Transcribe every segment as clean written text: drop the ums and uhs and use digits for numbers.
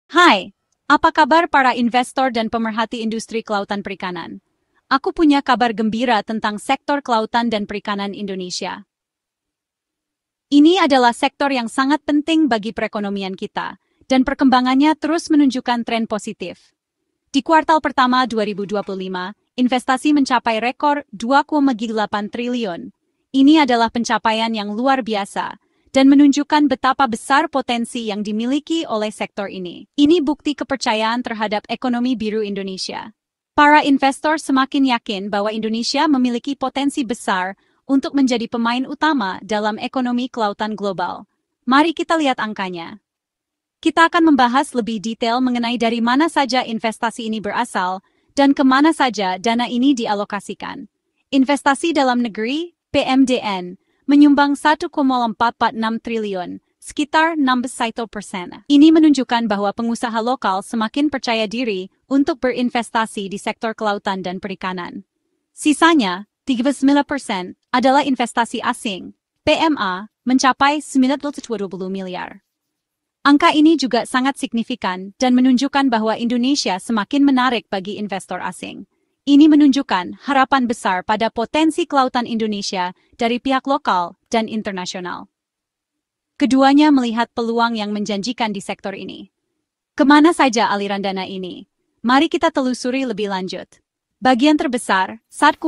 Hai, apa kabar para investor dan pemerhati industri kelautan perikanan? Aku punya kabar gembira tentang sektor kelautan dan perikanan Indonesia. Ini adalah sektor yang sangat penting bagi perekonomian kita, dan perkembangannya terus menunjukkan tren positif. Di kuartal pertama 2025, investasi mencapai rekor 2,8 triliun. Ini adalah pencapaian yang luar biasa, dan menunjukkan betapa besar potensi yang dimiliki oleh sektor ini. Ini bukti kepercayaan terhadap ekonomi biru Indonesia. Para investor semakin yakin bahwa Indonesia memiliki potensi besar untuk menjadi pemain utama dalam ekonomi kelautan global. Mari kita lihat angkanya. Kita akan membahas lebih detail mengenai dari mana saja investasi ini berasal dan kemana saja dana ini dialokasikan. Investasi dalam negeri, PMDN, menyumbang 1,446 triliun, sekitar 61%. Ini menunjukkan bahwa pengusaha lokal semakin percaya diri untuk berinvestasi di sektor kelautan dan perikanan. Sisanya, 39% adalah investasi asing. PMA mencapai 920 miliar. Angka ini juga sangat signifikan dan menunjukkan bahwa Indonesia semakin menarik bagi investor asing. Ini menunjukkan harapan besar pada potensi kelautan Indonesia dari pihak lokal dan internasional. Keduanya melihat peluang yang menjanjikan di sektor ini. Kemana saja aliran dana ini? Mari kita telusuri lebih lanjut. Bagian terbesar, 1,01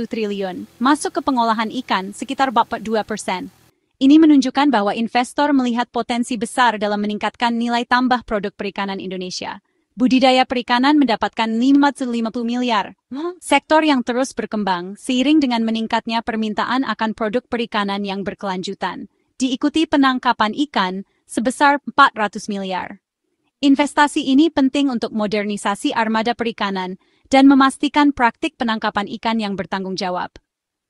triliun, masuk ke pengolahan ikan sekitar 42%. Ini menunjukkan bahwa investor melihat potensi besar dalam meningkatkan nilai tambah produk perikanan Indonesia. Budidaya perikanan mendapatkan 550 miliar. Sektor yang terus berkembang seiring dengan meningkatnya permintaan akan produk perikanan yang berkelanjutan. Diikuti penangkapan ikan sebesar 400 miliar. Investasi ini penting untuk modernisasi armada perikanan dan memastikan praktik penangkapan ikan yang bertanggung jawab.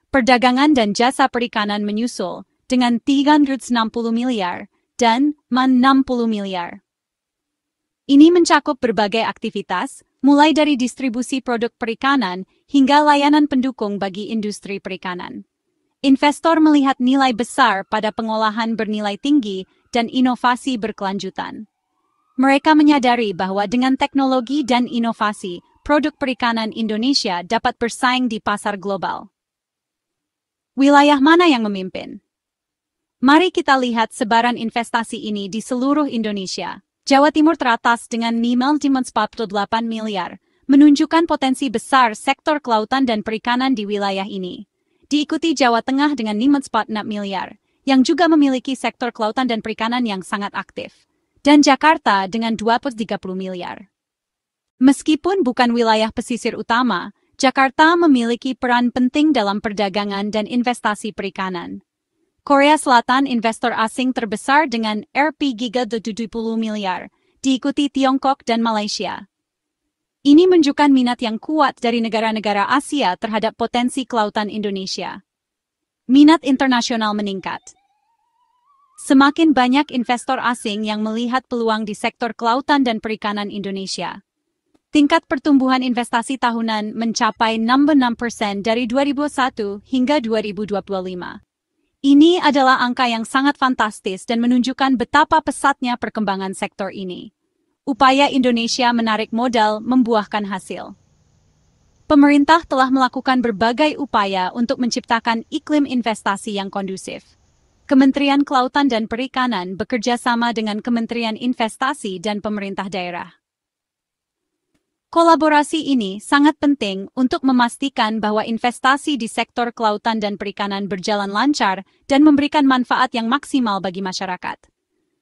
Perdagangan dan jasa perikanan menyusul dengan 360 miliar dan 60 miliar. Ini mencakup berbagai aktivitas, mulai dari distribusi produk perikanan hingga layanan pendukung bagi industri perikanan. Investor melihat nilai besar pada pengolahan bernilai tinggi dan inovasi berkelanjutan. Mereka menyadari bahwa dengan teknologi dan inovasi, produk perikanan Indonesia dapat bersaing di pasar global. Wilayah mana yang memimpin? Mari kita lihat sebaran investasi ini di seluruh Indonesia. Jawa Timur teratas dengan 548 miliar, menunjukkan potensi besar sektor kelautan dan perikanan di wilayah ini. Diikuti Jawa Tengah dengan 546 miliar, yang juga memiliki sektor kelautan dan perikanan yang sangat aktif. Dan Jakarta dengan 230 miliar. Meskipun bukan wilayah pesisir utama, Jakarta memiliki peran penting dalam perdagangan dan investasi perikanan. Korea Selatan investor asing terbesar dengan Rp 70 miliar, diikuti Tiongkok dan Malaysia. Ini menunjukkan minat yang kuat dari negara-negara Asia terhadap potensi kelautan Indonesia. Minat internasional meningkat. Semakin banyak investor asing yang melihat peluang di sektor kelautan dan perikanan Indonesia. Tingkat pertumbuhan investasi tahunan mencapai 66% dari 2001 hingga 2025. Ini adalah angka yang sangat fantastis dan menunjukkan betapa pesatnya perkembangan sektor ini. Upaya Indonesia menarik modal membuahkan hasil. Pemerintah telah melakukan berbagai upaya untuk menciptakan iklim investasi yang kondusif. Kementerian Kelautan dan Perikanan bekerja sama dengan Kementerian Investasi dan pemerintah daerah. Kolaborasi ini sangat penting untuk memastikan bahwa investasi di sektor kelautan dan perikanan berjalan lancar dan memberikan manfaat yang maksimal bagi masyarakat.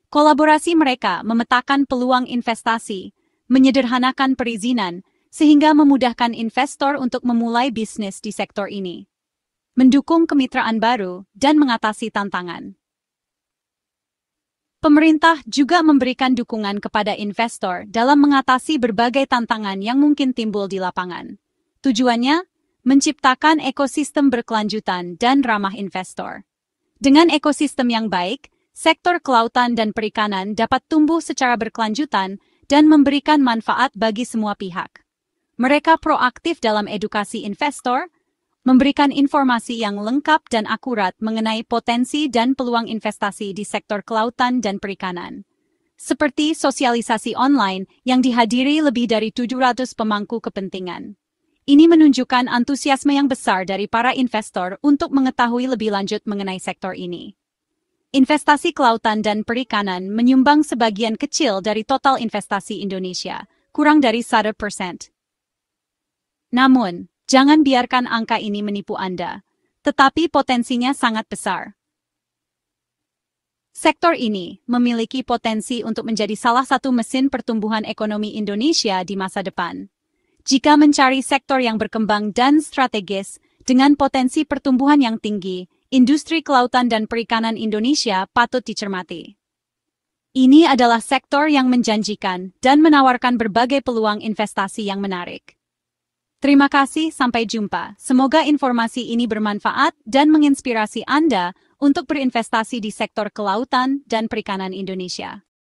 Kolaborasi mereka memetakan peluang investasi, menyederhanakan perizinan, sehingga memudahkan investor untuk memulai bisnis di sektor ini. Mendukung kemitraan baru dan mengatasi tantangan. Pemerintah juga memberikan dukungan kepada investor dalam mengatasi berbagai tantangan yang mungkin timbul di lapangan. Tujuannya, menciptakan ekosistem berkelanjutan dan ramah investor. Dengan ekosistem yang baik, sektor kelautan dan perikanan dapat tumbuh secara berkelanjutan dan memberikan manfaat bagi semua pihak. Mereka proaktif dalam edukasi investor, memberikan informasi yang lengkap dan akurat mengenai potensi dan peluang investasi di sektor kelautan dan perikanan. seperti sosialisasi online yang dihadiri lebih dari 700 pemangku kepentingan. Ini menunjukkan antusiasme yang besar dari para investor untuk mengetahui lebih lanjut mengenai sektor ini. Investasi kelautan dan perikanan menyumbang sebagian kecil dari total investasi Indonesia, kurang dari 1%. Namun, jangan biarkan angka ini menipu Anda, tetapi potensinya sangat besar. Sektor ini memiliki potensi untuk menjadi salah satu mesin pertumbuhan ekonomi Indonesia di masa depan. Jika mencari sektor yang berkembang dan strategis dengan potensi pertumbuhan yang tinggi, industri kelautan dan perikanan Indonesia patut dicermati. Ini adalah sektor yang menjanjikan dan menawarkan berbagai peluang investasi yang menarik. Terima kasih, sampai jumpa. Semoga informasi ini bermanfaat dan menginspirasi Anda untuk berinvestasi di sektor kelautan dan perikanan Indonesia.